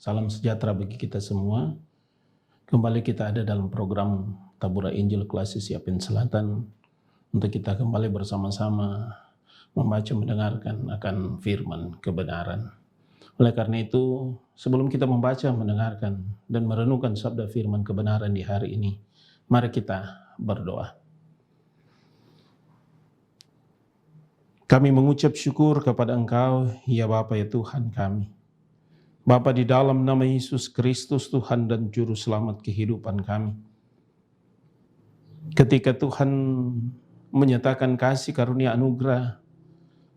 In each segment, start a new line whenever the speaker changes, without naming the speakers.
Salam sejahtera bagi kita semua. Kembali kita ada dalam program Tabura Injil Klasik Siapin Selatan untuk kita kembali bersama-sama membaca mendengarkan akan firman kebenaran. Oleh karena itu, sebelum kita membaca, mendengarkan, dan merenungkan sabda firman kebenaran di hari ini, mari kita berdoa. Kami mengucap syukur kepada Engkau, ya Bapa ya Tuhan kami. Bapa, di dalam nama Yesus Kristus, Tuhan dan Juru Selamat kehidupan kami. Ketika Tuhan menyatakan kasih karunia anugerah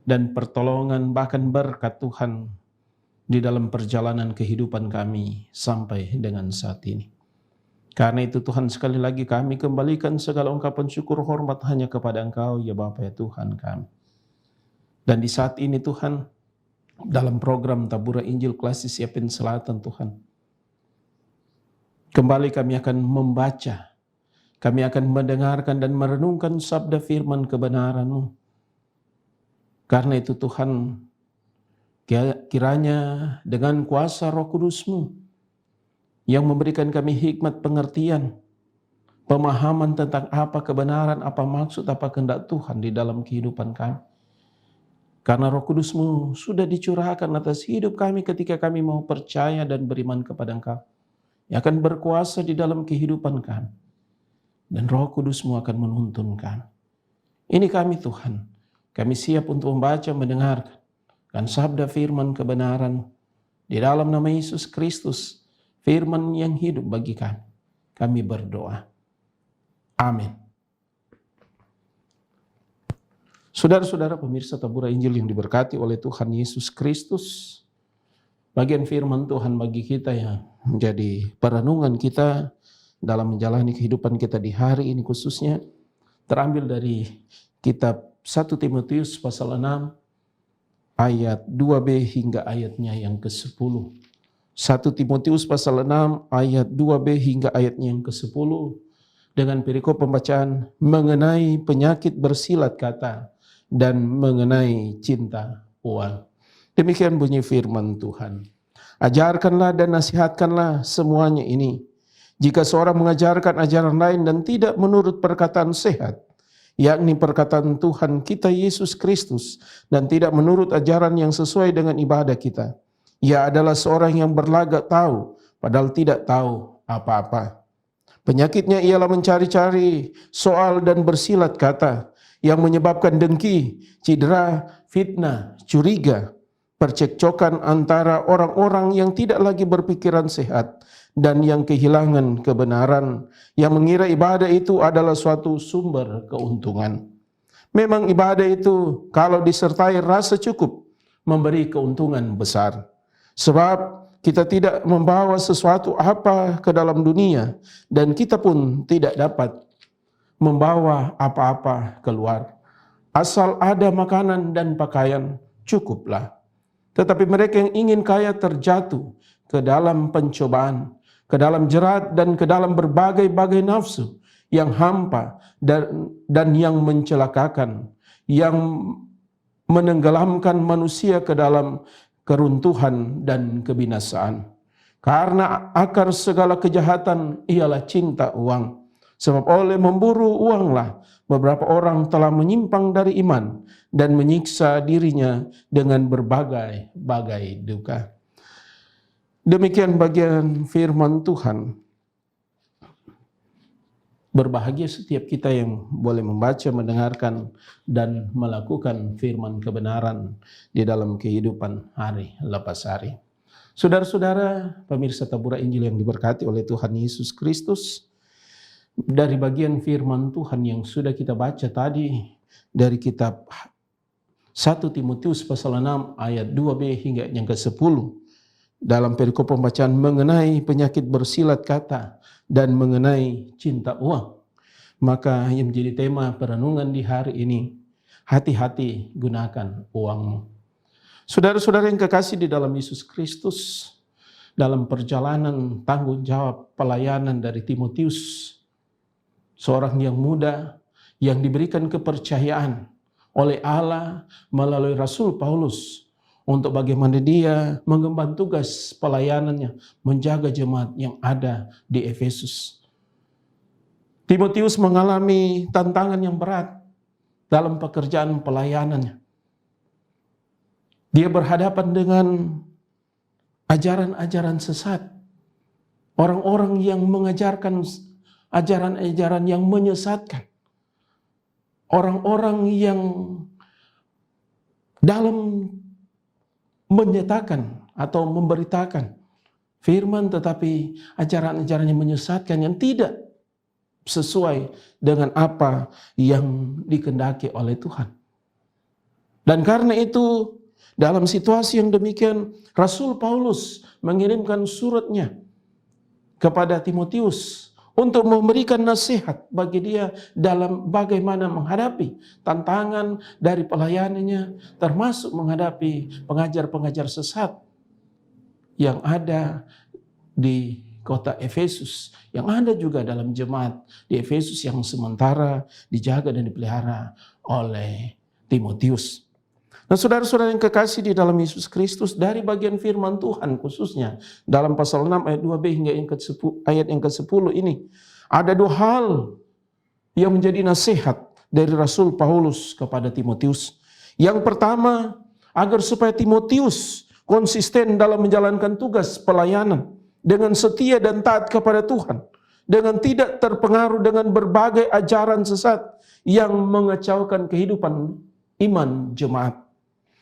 dan pertolongan, bahkan berkat Tuhan di dalam perjalanan kehidupan kami sampai dengan saat ini. Karena itu Tuhan, sekali lagi kami kembalikan segala ungkapan syukur hormat hanya kepada Engkau, ya Bapa ya Tuhan kami. Dan di saat ini Tuhan, dalam program Tabura Injil Klasik Siapin Selatan Tuhan, kembali kami akan membaca, kami akan mendengarkan dan merenungkan sabda firman kebenaran-Mu. Karena itu Tuhan, kiranya dengan kuasa Roh Kudus-Mu yang memberikan kami hikmat pengertian, pemahaman tentang apa kebenaran, apa maksud, apa kehendak Tuhan di dalam kehidupan kami. Karena Roh Kudus-Mu sudah dicurahkan atas hidup kami ketika kami mau percaya dan beriman kepada Engkau, yang akan berkuasa di dalam kehidupan kami. Dan Roh Kudus-Mu akan menuntun kami. Ini kami Tuhan, kami siap untuk membaca, mendengarkan kan sabda firman kebenaran di dalam nama Yesus Kristus, firman yang hidup bagi kami. Kami berdoa. Amin. Saudara-saudara pemirsa Tabura Injil yang diberkati oleh Tuhan Yesus Kristus, bagian firman Tuhan bagi kita yang menjadi perenungan kita dalam menjalani kehidupan kita di hari ini khususnya terambil dari kitab 1 Timotius pasal 6 ayat 2b hingga ayatnya yang ke-10. 1 Timotius pasal 6 ayat 2b hingga ayatnya yang ke-10 dengan perikop pembacaan mengenai penyakit bersilat kata dan mengenai cinta uang. Demikian bunyi firman Tuhan. Ajarkanlah dan nasihatkanlah semuanya ini. Jika seorang mengajarkan ajaran lain dan tidak menurut perkataan sehat, yakni perkataan Tuhan kita Yesus Kristus, dan tidak menurut ajaran yang sesuai dengan ibadah kita, ia adalah seorang yang berlagak tahu, padahal tidak tahu apa-apa. Penyakitnya ialah mencari-cari soal dan bersilat kata, yang menyebabkan dengki, cedera, fitnah, curiga, percekcokan antara orang-orang yang tidak lagi berpikiran sehat dan yang kehilangan kebenaran, yang mengira ibadah itu adalah suatu sumber keuntungan. Memang ibadah itu kalau disertai rasa cukup memberi keuntungan besar. Sebab kita tidak membawa sesuatu apa ke dalam dunia dan kita pun tidak dapat membawa apa-apa keluar. Asal ada makanan dan pakaian, cukuplah. Tetapi mereka yang ingin kaya terjatuh ke dalam pencobaan, ke dalam jerat dan ke dalam berbagai-bagai nafsu yang hampa dan yang mencelakakan, yang menenggelamkan manusia ke dalam keruntuhan dan kebinasaan. Karena akar segala kejahatan ialah cinta uang. Sebab oleh memburu uanglah beberapa orang telah menyimpang dari iman dan menyiksa dirinya dengan berbagai-bagai duka. Demikian bagian firman Tuhan. Berbahagia setiap kita yang boleh membaca, mendengarkan, dan melakukan firman kebenaran di dalam kehidupan hari lepas hari. Saudara-saudara pemirsa Tabura Injil yang diberkati oleh Tuhan Yesus Kristus, dari bagian firman Tuhan yang sudah kita baca tadi dari kitab 1 Timotius pasal 6 ayat 2b hingga yang ke-10 dalam perikop pembacaan mengenai penyakit bersilat kata dan mengenai cinta uang. Maka yang menjadi tema perenungan di hari ini, hati-hati gunakan uangmu. Saudara-saudara yang kekasih di dalam Yesus Kristus, dalam perjalanan tanggung jawab pelayanan dari Timotius, seorang yang muda yang diberikan kepercayaan oleh Allah melalui Rasul Paulus untuk bagaimana dia mengemban tugas pelayanannya, menjaga jemaat yang ada di Efesus. Timotius mengalami tantangan yang berat dalam pekerjaan pelayanannya. Dia berhadapan dengan ajaran-ajaran sesat, orang-orang yang mengajarkan ajaran-ajaran yang menyesatkan, orang-orang yang dalam menyatakan atau memberitakan firman tetapi ajaran-ajaran yang menyesatkan yang tidak sesuai dengan apa yang dikehendaki oleh Tuhan. Dan karena itu dalam situasi yang demikian Rasul Paulus mengirimkan suratnya kepada Timotius untuk memberikan nasihat bagi dia dalam bagaimana menghadapi tantangan dari pelayanannya, termasuk menghadapi pengajar-pengajar sesat yang ada di kota Efesus, yang ada juga dalam jemaat di Efesus yang sementara dijaga dan dipelihara oleh Timotius. Nah, saudara-saudara yang kekasih di dalam Yesus Kristus, dari bagian firman Tuhan khususnya dalam pasal 6 ayat 2b hingga ayat yang ke-10 ini, ada dua hal yang menjadi nasihat dari Rasul Paulus kepada Timotius. Yang pertama, agar supaya Timotius konsisten dalam menjalankan tugas pelayanan dengan setia dan taat kepada Tuhan, dengan tidak terpengaruh dengan berbagai ajaran sesat yang mengacaukan kehidupan iman jemaat.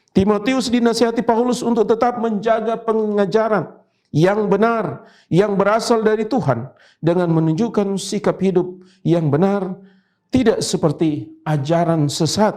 Timotius dinasihati Paulus untuk tetap menjaga pengajaran yang benar, yang berasal dari Tuhan, dengan menunjukkan sikap hidup yang benar, tidak seperti ajaran sesat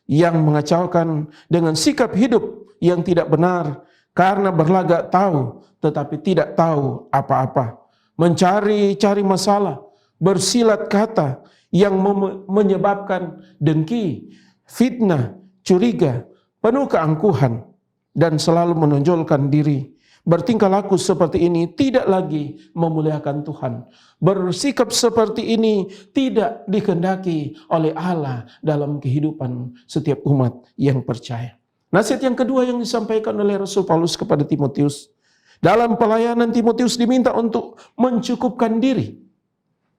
yang mengacaukan dengan sikap hidup yang tidak benar, karena berlagak tahu tetapi tidak tahu apa-apa, mencari-cari masalah, bersilat kata yang menyebabkan dengki, fitnah, curiga, penuh keangkuhan, dan selalu menonjolkan diri. Bertingkah laku seperti ini tidak lagi memuliakan Tuhan. Bersikap seperti ini tidak dikehendaki oleh Allah dalam kehidupan setiap umat yang percaya. Nasihat yang kedua yang disampaikan oleh Rasul Paulus kepada Timotius, dalam pelayanan Timotius diminta untuk mencukupkan diri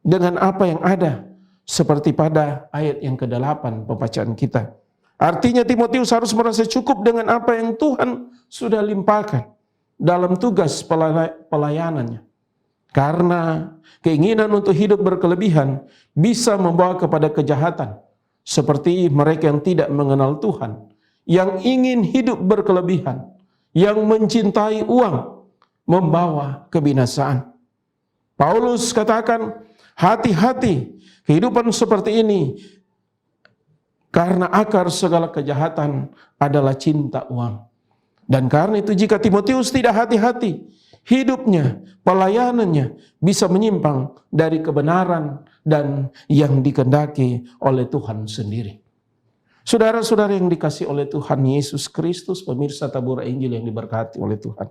dengan apa yang ada, seperti pada ayat yang ke-8 pembacaan kita. Artinya Timotius harus merasa cukup dengan apa yang Tuhan sudah limpahkan dalam tugas pelayanannya. Karena keinginan untuk hidup berkelebihan bisa membawa kepada kejahatan. Seperti mereka yang tidak mengenal Tuhan, yang ingin hidup berkelebihan, yang mencintai uang, membawa kebinasaan. Paulus katakan, hati-hati kehidupan seperti ini, karena akar segala kejahatan adalah cinta uang. Dan karena itu jika Timotius tidak hati-hati, hidupnya, pelayanannya bisa menyimpang dari kebenaran dan yang dikehendaki oleh Tuhan sendiri. Saudara-saudara yang dikasihi oleh Tuhan Yesus Kristus, pemirsa tabur Injil yang diberkati oleh Tuhan.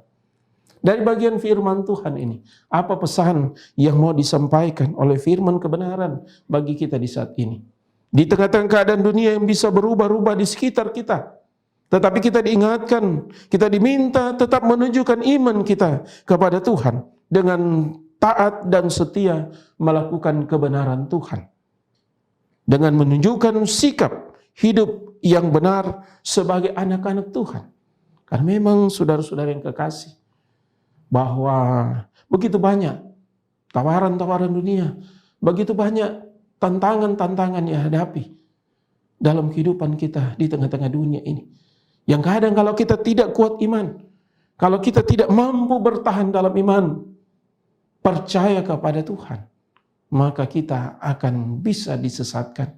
Dari bagian firman Tuhan ini, apa pesan yang mau disampaikan oleh firman kebenaran bagi kita di saat ini? Di tengah-tengah keadaan dunia yang bisa berubah-ubah di sekitar kita, tetapi kita diingatkan, kita diminta tetap menunjukkan iman kita kepada Tuhan dengan taat dan setia melakukan kebenaran Tuhan, dengan menunjukkan sikap hidup yang benar sebagai anak-anak Tuhan. Karena memang saudara-saudara yang kekasih, bahwa begitu banyak tawaran-tawaran dunia, begitu banyak tantangan-tantangan yang hadapi dalam kehidupan kita di tengah-tengah dunia ini. Yang kadang kalau kita tidak kuat iman, kalau kita tidak mampu bertahan dalam iman, percaya kepada Tuhan, maka kita akan bisa disesatkan.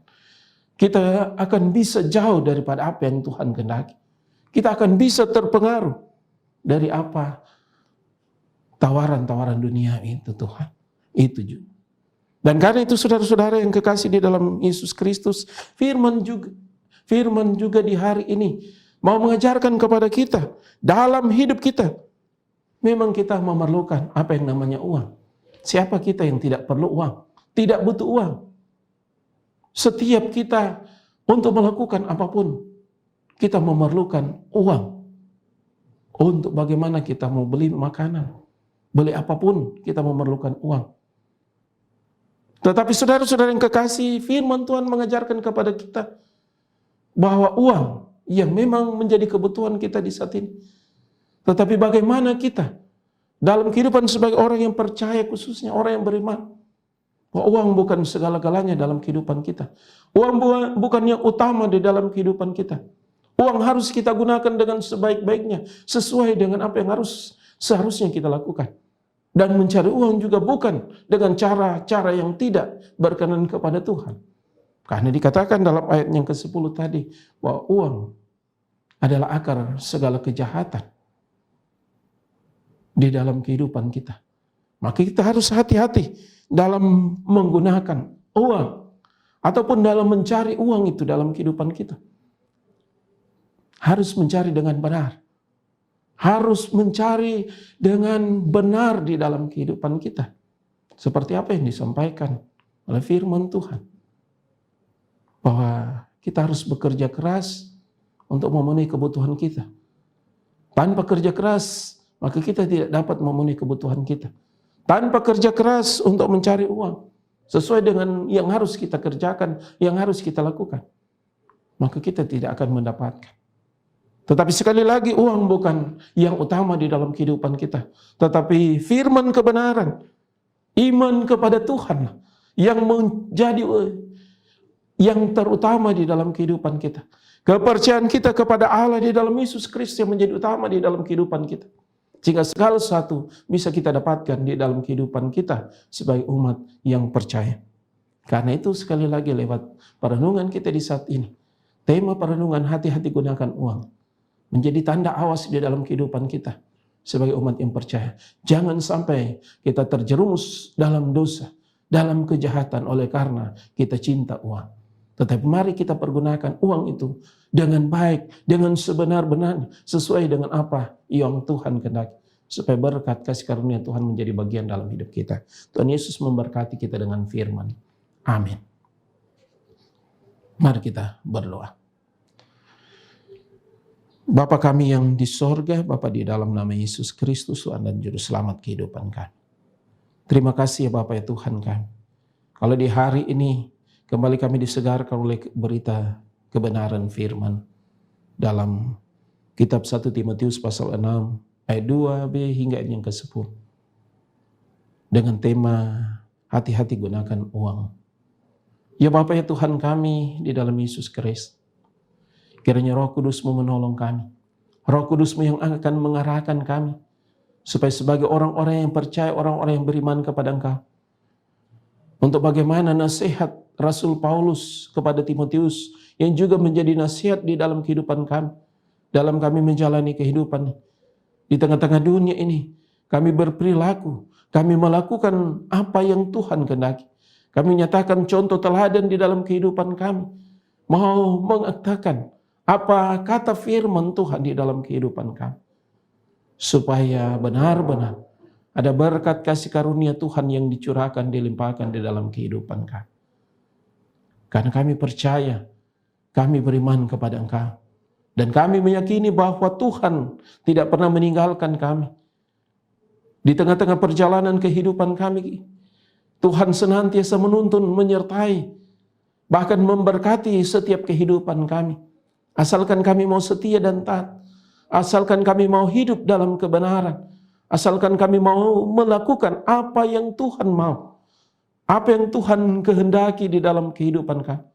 Kita akan bisa jauh daripada apa yang Tuhan kehendaki. Kita akan bisa terpengaruh dari apa tawaran-tawaran dunia itu Tuhan. Itu juga. Dan karena itu saudara-saudara yang kekasih di dalam Yesus Kristus, firman juga di hari ini mau mengajarkan kepada kita dalam hidup kita. Memang kita memerlukan apa yang namanya uang. Siapa kita yang tidak perlu uang? Tidak butuh uang. Setiap kita untuk melakukan apapun, kita memerlukan uang. untuk bagaimana kita mau beli makanan, beli apapun kita memerlukan uang. Tetapi saudara-saudara yang kekasih, firman Tuhan mengajarkan kepada kita bahwa uang yang memang menjadi kebutuhan kita di saat ini. Tetapi bagaimana kita dalam kehidupan sebagai orang yang percaya, khususnya orang yang beriman, bahwa uang bukan segala-galanya dalam kehidupan kita. Uang bukan yang utama di dalam kehidupan kita. Uang harus kita gunakan dengan sebaik-baiknya, sesuai dengan apa yang seharusnya kita lakukan. Dan mencari uang juga bukan dengan cara-cara yang tidak berkenan kepada Tuhan. Karena dikatakan dalam ayat yang ke-10 tadi, bahwa uang adalah akar segala kejahatan di dalam kehidupan kita. Maka kita harus hati-hati dalam menggunakan uang, ataupun dalam mencari uang itu dalam kehidupan kita. Harus mencari dengan benar. Harus mencari dengan benar di dalam kehidupan kita. Seperti apa yang disampaikan oleh firman Tuhan. Bahwa kita harus bekerja keras untuk memenuhi kebutuhan kita. Tanpa kerja keras, maka kita tidak dapat memenuhi kebutuhan kita. Tanpa kerja keras untuk mencari uang, sesuai dengan yang harus kita kerjakan, yang harus kita lakukan, maka kita tidak akan mendapatkan. Tetapi sekali lagi, uang bukan yang utama di dalam kehidupan kita. Tetapi firman kebenaran, iman kepada Tuhan yang menjadi yang terutama di dalam kehidupan kita. Kepercayaan kita kepada Allah di dalam Yesus Kristus yang menjadi utama di dalam kehidupan kita. Sehingga segala sesuatu bisa kita dapatkan di dalam kehidupan kita sebagai umat yang percaya. Karena itu sekali lagi lewat perenungan kita di saat ini, tema perenungan hati-hati gunakan uang menjadi tanda awas di dalam kehidupan kita sebagai umat yang percaya. Jangan sampai kita terjerumus dalam dosa, dalam kejahatan oleh karena kita cinta uang. Tetapi mari kita pergunakan uang itu dengan baik, dengan sebenar-benarnya, sesuai dengan apa yang Tuhan kehendaki, supaya berkat kasih karunia Tuhan menjadi bagian dalam hidup kita. Tuhan Yesus memberkati kita dengan firman. Amin. Mari kita berdoa. Bapa kami yang di sorga, Bapa di dalam nama Yesus Kristus, Tuhan dan Juru Selamat kehidupan kami. Terima kasih ya Bapa ya Tuhan kami. Kalau di hari ini kembali kami disegarkan oleh berita kebenaran firman dalam kitab 1 Timotius pasal 6 ayat 2b hingga ayat yang ke-10. Dengan tema hati-hati gunakan uang. Ya Bapa ya Tuhan kami di dalam Yesus Kristus. Kiranya Roh Kudus-Mu menolong kami. Roh Kudus-Mu yang akan mengarahkan kami. Supaya sebagai orang-orang yang percaya, orang-orang yang beriman kepada Engkau. Untuk bagaimana nasihat Rasul Paulus kepada Timotius yang juga menjadi nasihat di dalam kehidupan kami. Dalam kami menjalani kehidupan di tengah-tengah dunia ini. Kami berperilaku. Kami melakukan apa yang Tuhan kehendaki. Kami menyatakan contoh teladan di dalam kehidupan kami. Mau mengatakan apa kata firman Tuhan di dalam kehidupan kami. Supaya benar-benar ada berkat kasih karunia Tuhan yang dicurahkan, dilimpahkan di dalam kehidupan kami. Karena kami percaya, kami beriman kepada Engkau. Dan kami meyakini bahwa Tuhan tidak pernah meninggalkan kami. Di tengah-tengah perjalanan kehidupan kami, Tuhan senantiasa menuntun, menyertai, bahkan memberkati setiap kehidupan kami. Asalkan kami mau setia dan taat. Asalkan kami mau hidup dalam kebenaran. Asalkan kami mau melakukan apa yang Tuhan mau. Apa yang Tuhan kehendaki di dalam kehidupan kami.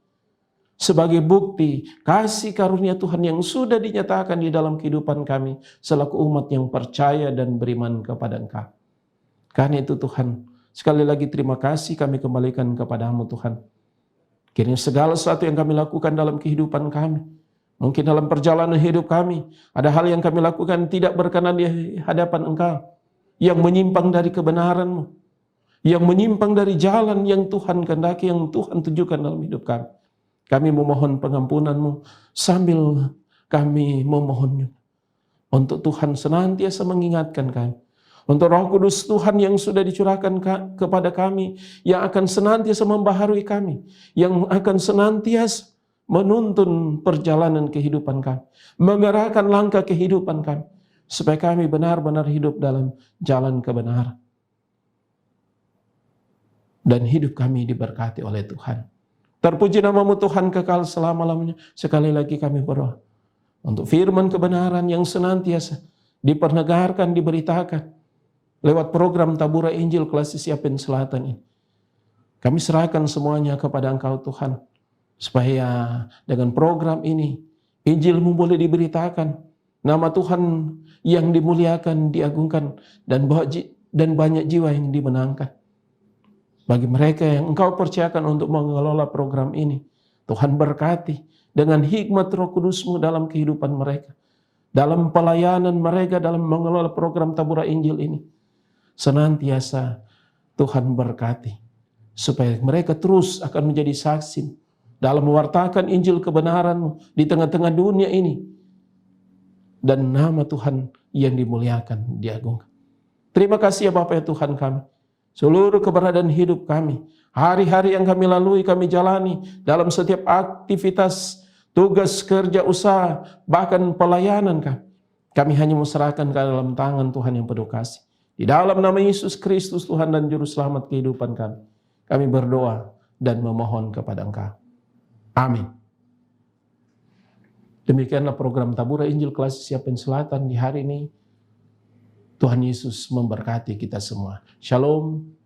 Sebagai bukti kasih karunia Tuhan yang sudah dinyatakan di dalam kehidupan kami. Selaku umat yang percaya dan beriman kepada Engkau. Karena itu Tuhan, sekali lagi terima kasih kami kembalikan kepada-Mu Tuhan. Kiranya segala sesuatu yang kami lakukan dalam kehidupan kami, mungkin dalam perjalanan hidup kami, ada hal yang kami lakukan tidak berkenan di hadapan Engkau, yang menyimpang dari kebenaran-Mu, yang menyimpang dari jalan yang Tuhan kehendaki, yang Tuhan tunjukkan dalam hidup kami. Kami memohon pengampunan-Mu, sambil kami memohon untuk Tuhan senantiasa mengingatkan kami. Untuk Roh Kudus Tuhan yang sudah dicurahkan kepada kami, yang akan senantiasa membaharui kami, yang akan senantiasa menuntun perjalanan kehidupan kami, mengarahkan langkah kehidupan kami, supaya kami benar-benar hidup dalam jalan kebenaran. Dan hidup kami diberkati oleh Tuhan. Terpuji namamu Tuhan kekal selama-lamanya. Sekali lagi kami berdoa untuk firman kebenaran yang senantiasa dipernegarkan, diberitakan lewat program Tabura Injil Kelas Siapin Selatan ini. Kami serahkan semuanya kepada Engkau Tuhan, supaya dengan program ini Injil-Mu boleh diberitakan, nama Tuhan yang dimuliakan, diagungkan, dan banyak jiwa yang dimenangkan. Bagi mereka yang Engkau percayakan untuk mengelola program ini, Tuhan berkati dengan hikmat Roh Kudus-Mu dalam kehidupan mereka, dalam pelayanan mereka, dalam mengelola program Tabura Injil ini. Senantiasa Tuhan berkati, supaya mereka terus akan menjadi saksi dalam mewartakan Injil kebenaran-Mu di tengah-tengah dunia ini, dan nama Tuhan yang dimuliakan, diagungkan. Terima kasih ya Bapa ya Tuhan kami. Seluruh keberadaan hidup kami, hari-hari yang kami lalui, kami jalani dalam setiap aktivitas, tugas, kerja, usaha, bahkan pelayanan kami hanya serahkan ke dalam tangan Tuhan yang penuh kasih. Di dalam nama Yesus Kristus Tuhan dan Juru Selamat kehidupan kami berdoa dan memohon kepada Engkau. Amin. Demikianlah program Tabura Injil Kelas Siapin Selatan di hari ini. Tuhan Yesus memberkati kita semua. Shalom.